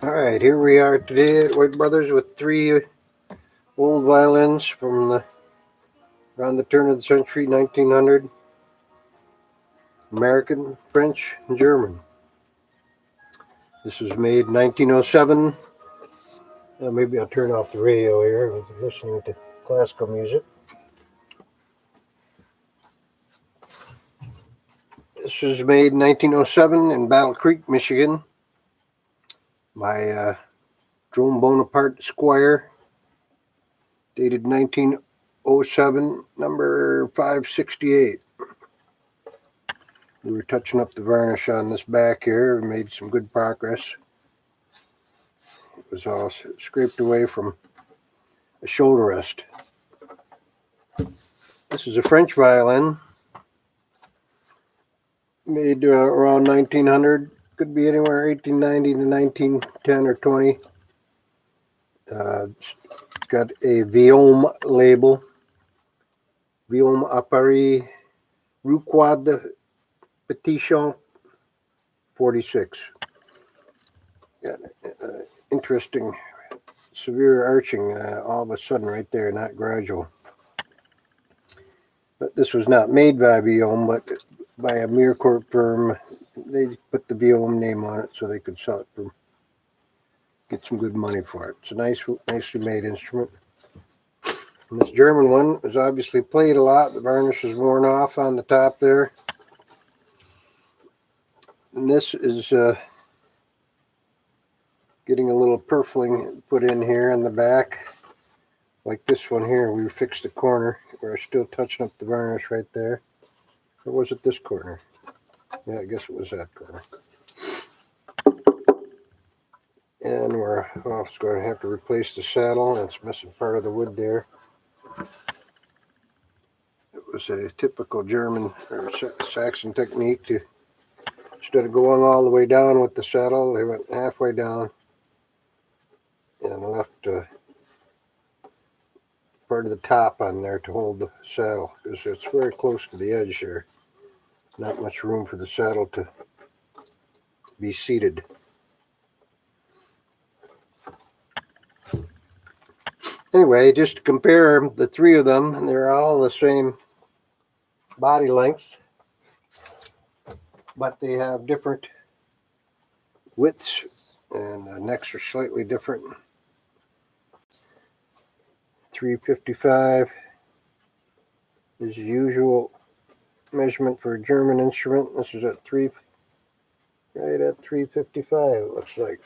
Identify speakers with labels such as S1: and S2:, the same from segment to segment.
S1: Alright, here we are today at White Brothers with three old violins from around the turn of the century, 1900. American, French, and German. This was made in 1907. Maybe I'll turn off the radio here. I was listening to classical music. This was made in 1907 in Battle Creek, Michigan by Jerome Bonaparte Squire, dated 1907, number 568. We were touching up the varnish on this back here. We made some good progress. It was all scraped away from a shoulder rest. This is a French violin made around 1900. Could be anywhere 1890 to 1910 or 20. It's got a Violins label. Violins à Paris, Rue Quad Petit Champ 46. Got interesting severe arching all of a sudden right there, not gradual. But this was not made by Violins, but by a Miracorp firm. They put the Violins name on it so they could sell it for, get some good money for it. It's a nicely made instrument. And this German one is obviously played a lot. The varnish is worn off on the top there. And this is getting a little purfling put in here in the back. Like this one here, we fixed the corner. We're still touching up the varnish right there. Or was it this corner? Yeah, I guess it was that corner. And we're also going to have to replace the saddle. It's missing part of the wood there. It was a typical German or Saxon technique to, instead of going all the way down with the saddle, they went halfway down and left part of the top on there to hold the saddle, because it's very close to the edge here. Not much room for the saddle to be seated. Anyway, just to compare the three of them, they're all the same body length, but they have different widths, and the necks are slightly different. 355 is the usual measurement for a German instrument. This is at right at 355, it looks like.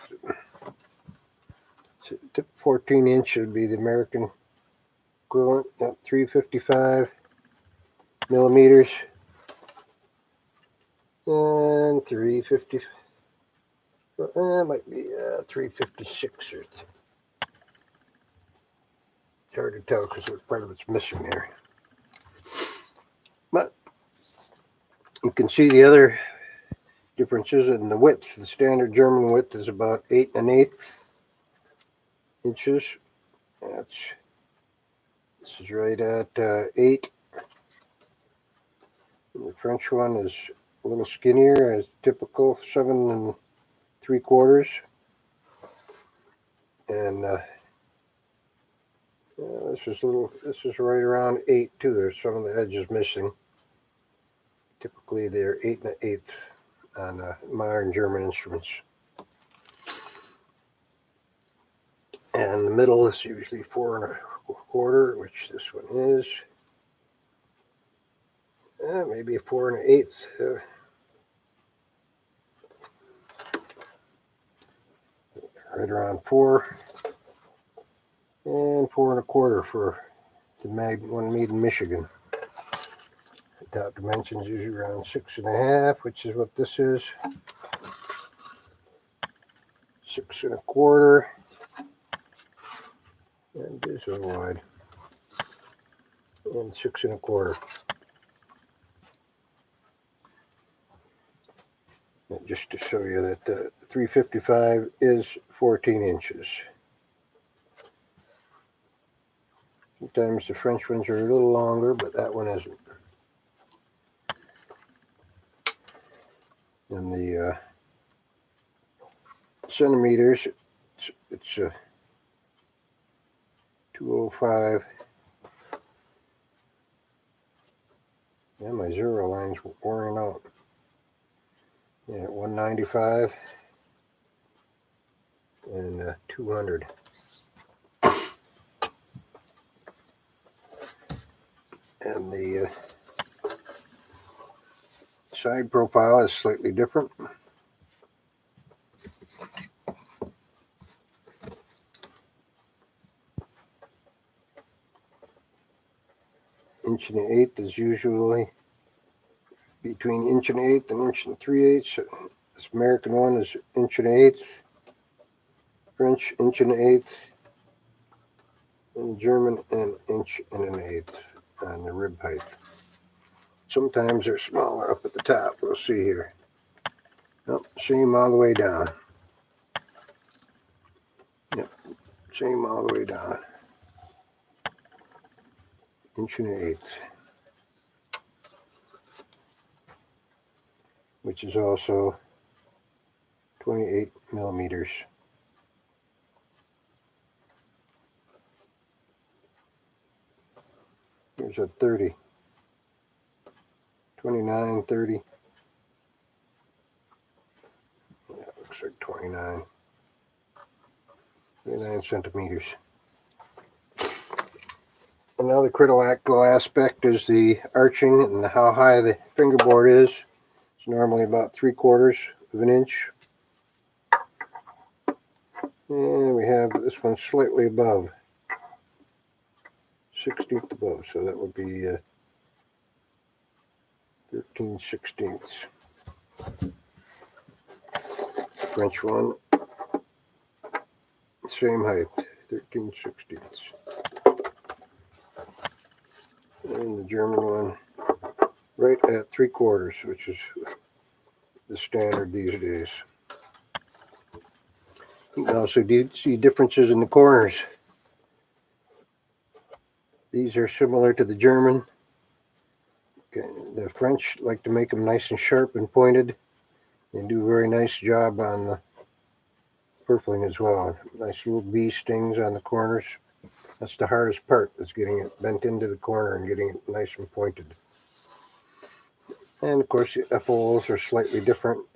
S1: So 14 inch would be the American equivalent at 355 millimeters, and 350. That might be 356 or it's hard to tell because part of it's missing there. But you can see the other differences in the width. The standard German width is about 8 1/8 inches. This is right at 8. And the French one is a little skinnier, as typical, 7 3/4. And this is right around 8 too. There's some of the edges missing. Typically they're 8 1/8 on modern German instruments. And the middle is usually 4 1/4, which this one is. Maybe 4 1/8. Right around 4. And 4 1/4 for the one made in Michigan. The top dimensions usually around 6 1/2, which is what this is. 6 1/4. And this is wide. And 6 1/4. And just to show you that the 355 is 14 inches. Sometimes the French ones are a little longer, but that one isn't. And the centimeters It's 205. Yeah, my zero line's wearing out. Yeah, 195 and 200. And the side profile is slightly different. Inch and an eighth is usually between inch and an eighth and inch and 3/8. This American one is inch and an eighth. French inch and an eighth. And the German an inch and an eighth on the rib height. Sometimes they're smaller up at the top. We'll see here. Nope, same all the way down. Yep, same all the way down. Inch and an eighth. Which is also 28 millimeters. Here's a 30. 29, 30. Yeah, looks like 29. 29 centimeters. Another critical aspect is the arching and how high the fingerboard is. It's normally about 3/4 of an inch. And we have this one slightly above. 16th above, so that would be 13/16. French one, same height, 13/16. And the German one, right at 3/4, which is the standard these days. You can also see differences in the corners. These are similar to the German. Okay, the French like to make them nice and sharp and pointed. They do a very nice job on the purfling as well. Nice little bee stings on the corners. That's the hardest part, is getting it bent into the corner and getting it nice and pointed. And of course the FOLs are slightly different.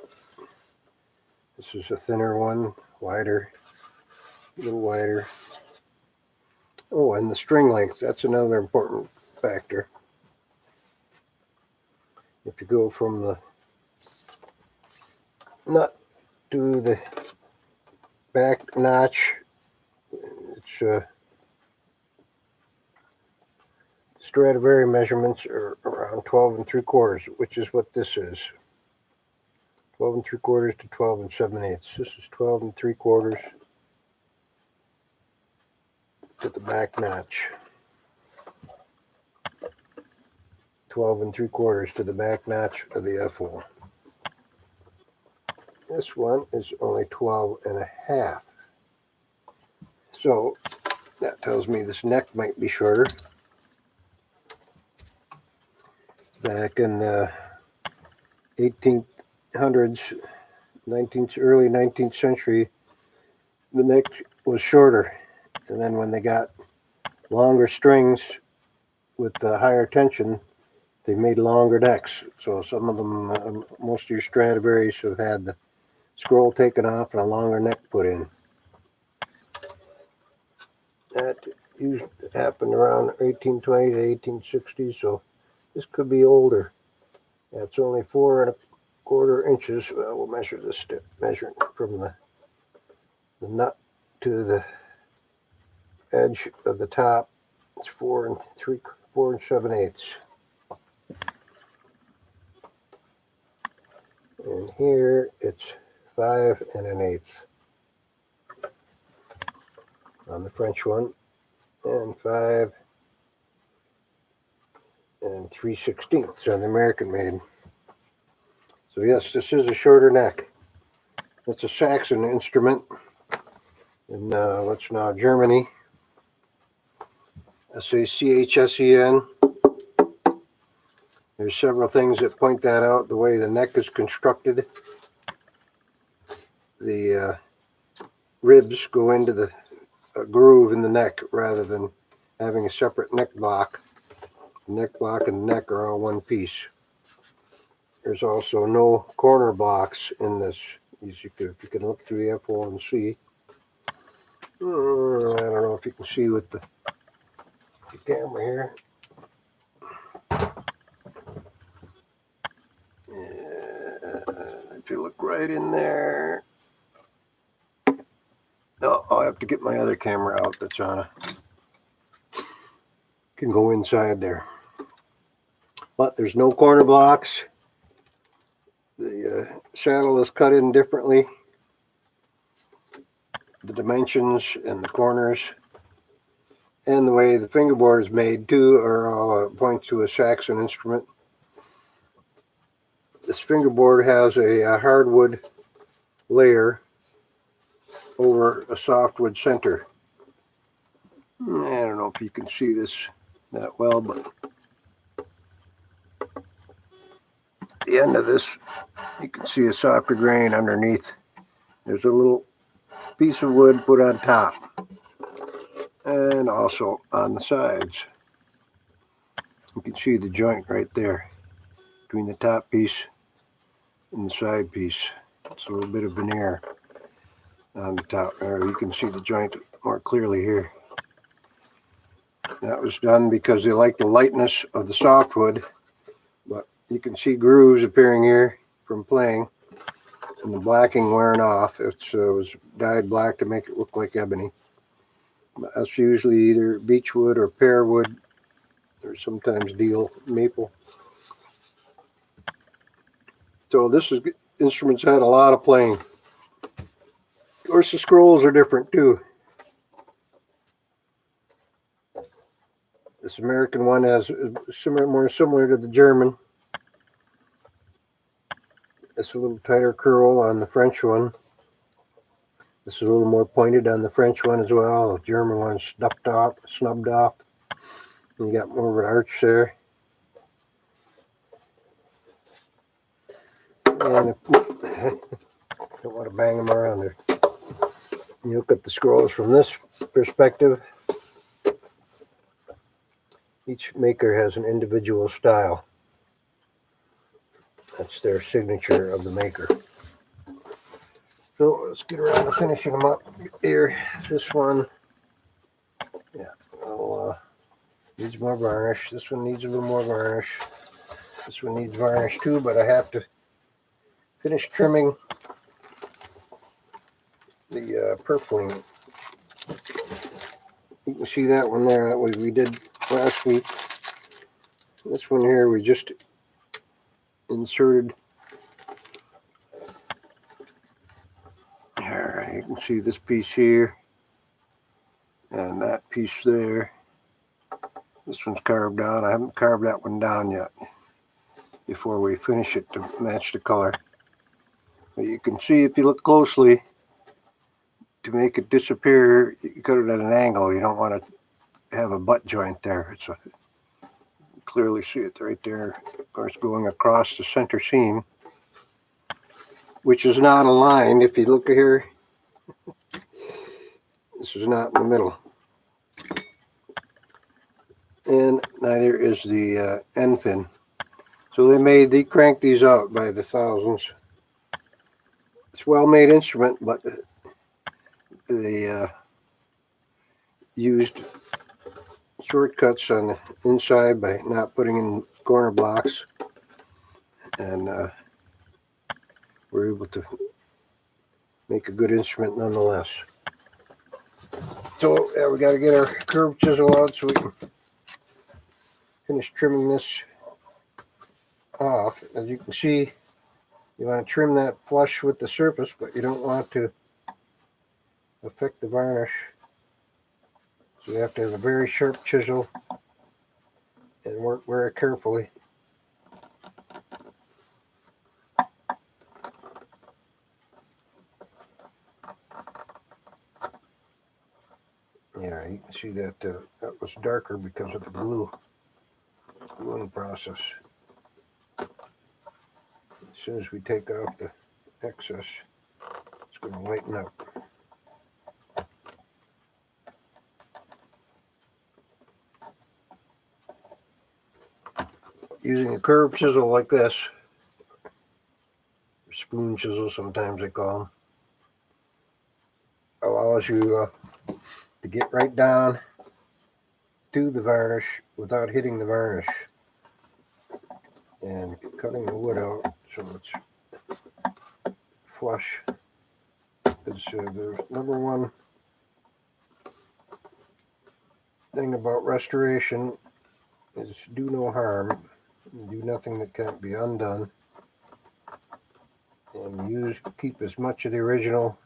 S1: This is a thinner one, wider, a little wider. Oh, and the string length, that's another important factor. If you go from the nut to the back notch, it's Stradivari measurements are around 12 3/4, which is what this is. 12 3/4 to 12 7/8. This is 12 3/4 to the back notch. 12 3/4 to the back notch of the F-hole. This one is only 12 1/2. So that tells me this neck might be shorter. Back in the 1800s, early 19th century, the neck was shorter. And then when they got longer strings with the higher tension, they made longer necks. So some of them, most of your Stradivarius have had the scroll taken off and a longer neck put in. That usually happened around 1820 to 1860, so this could be older. That's only 4 1/4 inches. Well, we'll measure this measuring from the nut to the edge of the top. It's 4 7/8. And here it's 5 1/8 on the French one, and 5 3/16 on the American made. So yes, this is a shorter neck. It's a Saxon instrument in what's now Germany. SACHSEN. There's several things that point that out. The way the neck is constructed, the ribs go into the groove in the neck rather than having a separate neck block. The neck block and the neck are all one piece. There's also no corner blocks in this. If you can look through the F1C. I don't know if you can see with the camera here. If you look right in there. Oh, I'll have to get my other camera out that's on can go inside there. But there's no corner blocks. The saddle is cut in differently. The dimensions and the corners and the way the fingerboard is made too are all point to a Saxon instrument. This fingerboard has a hardwood layer over a softwood center. I don't know if you can see this that well, but at the end of this, you can see a softer grain underneath. There's a little piece of wood put on top and also on the sides. You can see the joint right there between the top piece and the side piece. It's a little bit of veneer on the top there. You can see the joint more clearly here. That was done because they like the lightness of the softwood, but you can see grooves appearing here from playing and the blacking wearing off. It was dyed black to make it look like ebony. But that's usually either beechwood or pear wood or sometimes deal maple. So this instrument's had a lot of playing. Of course, the scrolls are different too. This American one has more similar to the German. It's a little tighter curl on the French one. This is a little more pointed on the French one as well. The German one's snubbed off. And you got more of an arch there. And don't want to bang them around there. You look at the scrolls from this perspective. Each maker has an individual style. That's their signature of the maker. So let's get around to finishing them up here. This one, needs more varnish. This one needs a little more varnish. This one needs varnish too, but I have to finish trimming the purfling. You can see that one there. That was we did last week. This one here we just inserted. Alright, you can see this piece here and that piece there. This one's carved out. I haven't carved that one down yet before we finish it to match the color. But you can see if you look closely, to make it disappear, you cut it at an angle. You don't want to have a butt joint there. You clearly see it right there. Of course, going across the center seam, which is not aligned. If you look here, this is not in the middle. And neither is the end pin. So they crank these out by the thousands. It's a well-made instrument, but they used shortcuts on the inside by not putting in corner blocks, and we're able to make a good instrument nonetheless. So we got to get our curved chisel out so we can finish trimming this off. As you can see, you want to trim that flush with the surface, but you don't want to affect the varnish. So you have to have a very sharp chisel and work very carefully. Yeah, you can see that that was darker because of the gluing process. As soon as we take out the excess, it's going to lighten up. Using a curved chisel like this, spoon chisel sometimes they call them, allows you to get right down to the varnish without hitting the varnish and cutting the wood out so it's flush. It's the number one thing about restoration is do no harm, do nothing that can't be undone, and keep as much of the original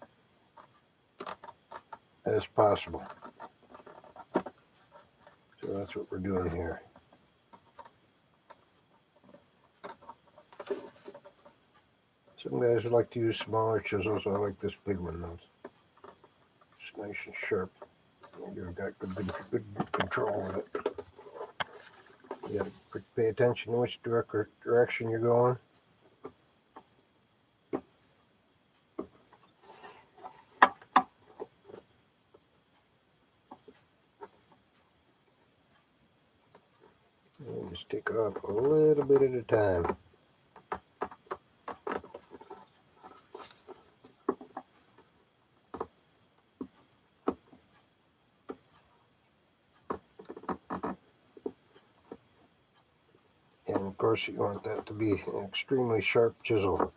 S1: as possible. So that's what we're doing here. Some guys like to use smaller chisels. I like this big one though. It's nice and sharp. You've got good control with it. You got to pay attention to which direction you're going. And just take off a little bit at a time. And of course you want that to be an extremely sharp chisel.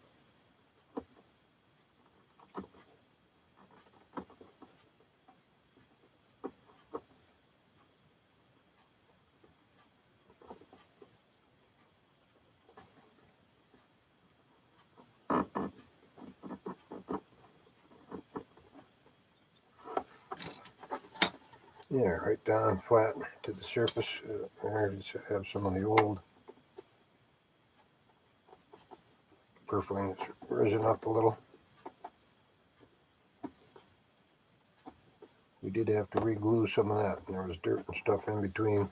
S1: Yeah, right down flat to the surface. I just have some of the old purfling that's risen up a little. We did have to re-glue some of that, and there was dirt and stuff in between.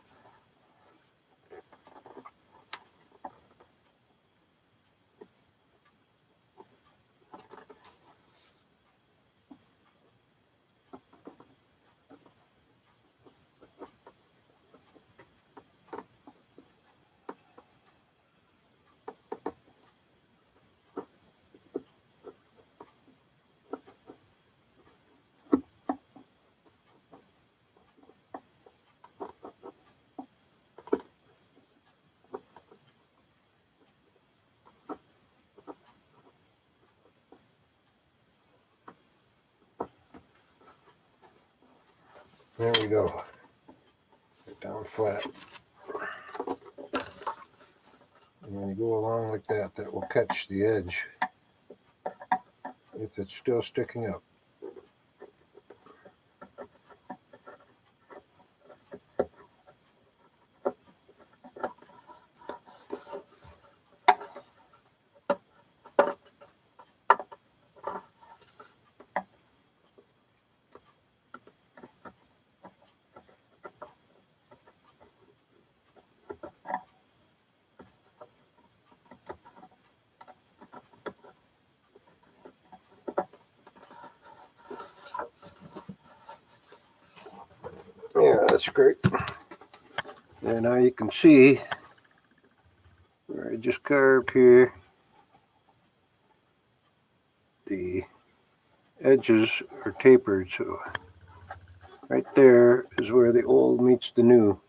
S1: There we go. Right down flat. And when you go along like that, that will catch the edge if it's still sticking up. Yeah, that's great. And now you can see where I just carved here, the edges are tapered, so right there is where the old meets the new.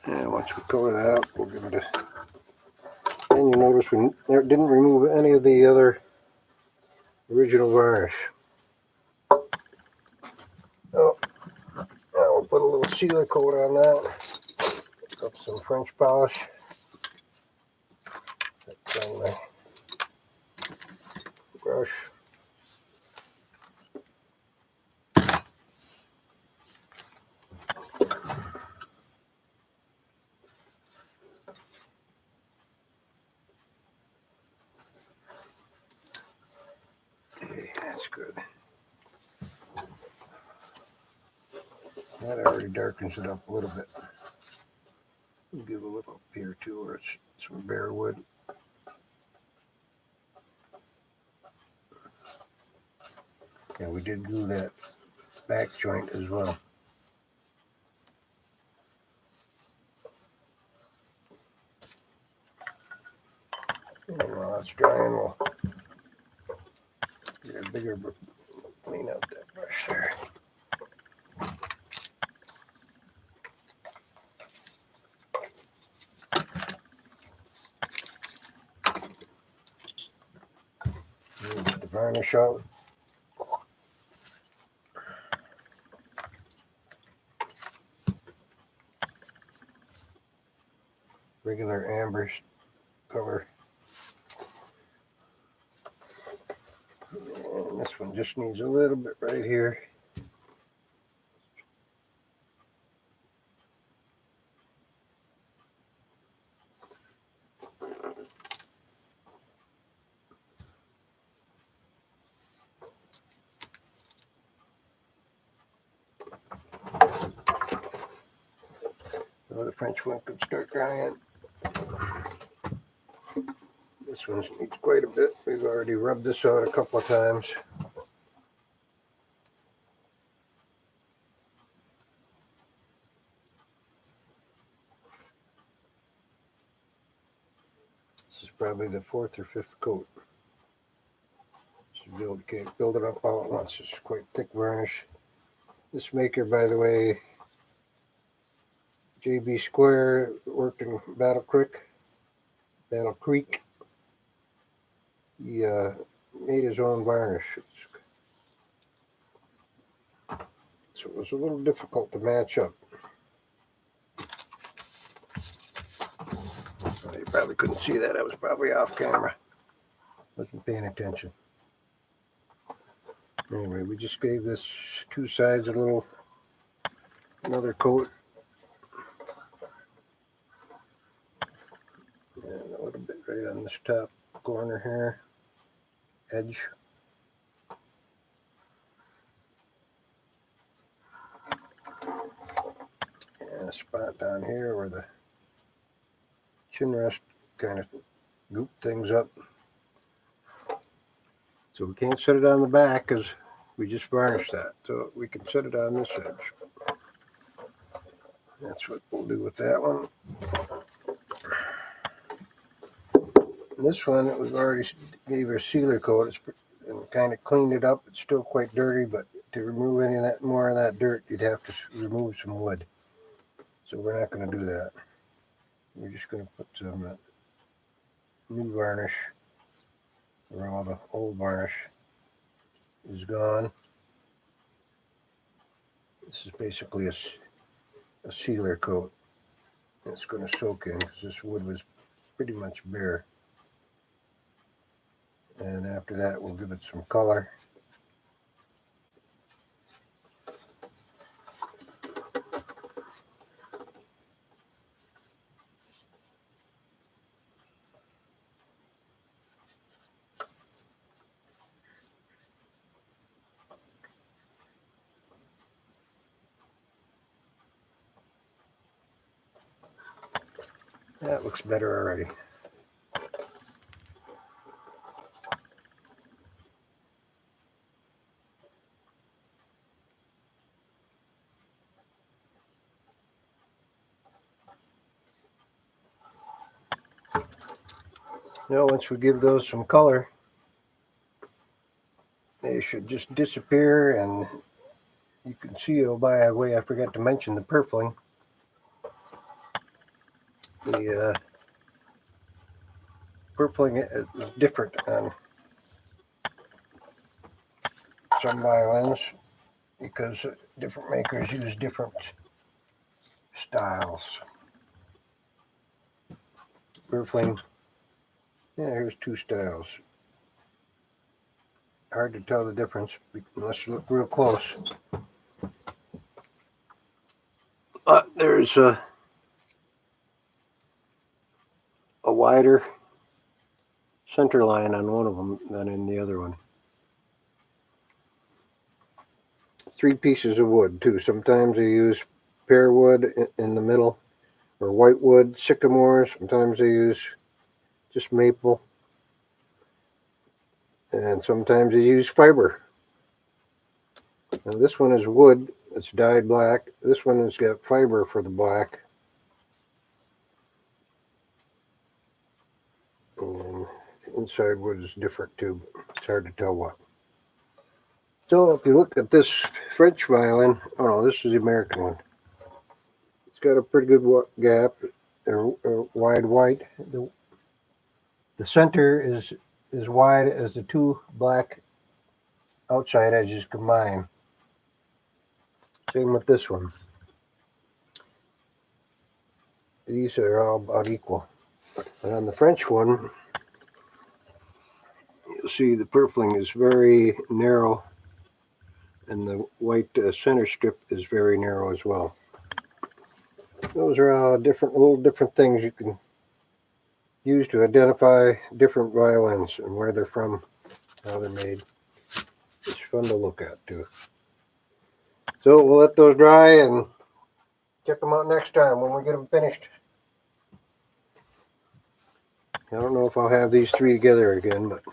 S1: And once we color that up, we'll give it a... And you notice we didn't remove any of the other original varnish. Oh, now we'll put a little sealer coat on that. Got some French polish. That's on my brush. Okay, that's good. That already darkens it up a little bit. We'll give a little up here too, where it's some bare wood. And we did glue that back joint as well. And while it's drying, we'll get a bigger, clean out that brush there. Get the varnish out. Regular amber color. And this one just needs a little bit right here. So the French one could start drying. This one needs quite a bit. We've already rubbed this out a couple of times. This is probably the 4th or 5th coat. So you can't build it up all at once. It's quite thick varnish. This maker, by the way, JB Square, worked in Battle Creek. He made his own varnish. So it was a little difficult to match up. You probably couldn't see that. I was probably off camera. Wasn't paying attention. Anyway, we just gave this two sides another coat. And a little bit right on this top corner here, edge. And a spot down here where the chin rest kind of goop things up. So we can't set it on the back because we just varnished that. So we can set it on this edge. That's what we'll do with that one. And this one, we've already gave her a sealer coat and kind of cleaned it up. It's still quite dirty, but to remove any of that more of that dirt, you'd have to remove some wood. So we're not going to do that. We're just going to put some new varnish where all the old varnish is gone. This is basically a sealer coat. It's going to soak in because this wood was pretty much bare. And after that, we'll give it some color. That looks better already. Now, once we give those some color, they should just disappear, and you can see, oh, by the way, I forgot to mention the purfling. The purfling is different on some violins because different makers use different styles. Purfling, yeah, here's two styles. Hard to tell the difference unless you look real close. But there's a wider center line on one of them than in the other one. 3 pieces of wood too. Sometimes they use pear wood in the middle, or whitewood, sycamore. Sometimes they use just maple, and sometimes they use fiber. Now this one is wood. It's dyed black. This one has got fiber for the black. And inside wood is different too, but it's hard to tell what. So if you look at this French violin, oh no, this is the American one. It's got a pretty good gap. They're wide white. The center is as wide as the two black outside edges combined. Same with this one. These are all about equal. But on the French one, you'll see the purfling is very narrow, and the white center strip is very narrow as well. Those are all little different things you can use to identify different violins and where they're from, how they're made. It's fun to look at too. So we'll let those dry and check them out next time when we get them finished. I don't know if I'll have these three together again, but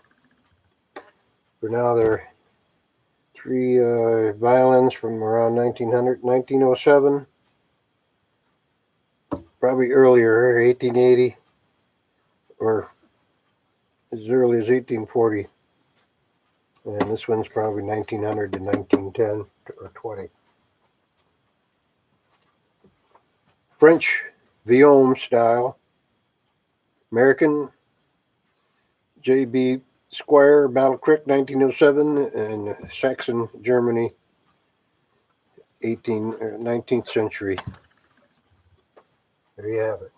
S1: for now they're three violins from around 1907, probably earlier, 1880, or as early as 1840. And this one's probably 1900 to 1910 or 20. French Violin style. American J.B. Squire, Battle Creek, 1907, and Saxon, Germany, 19th century. There you have it.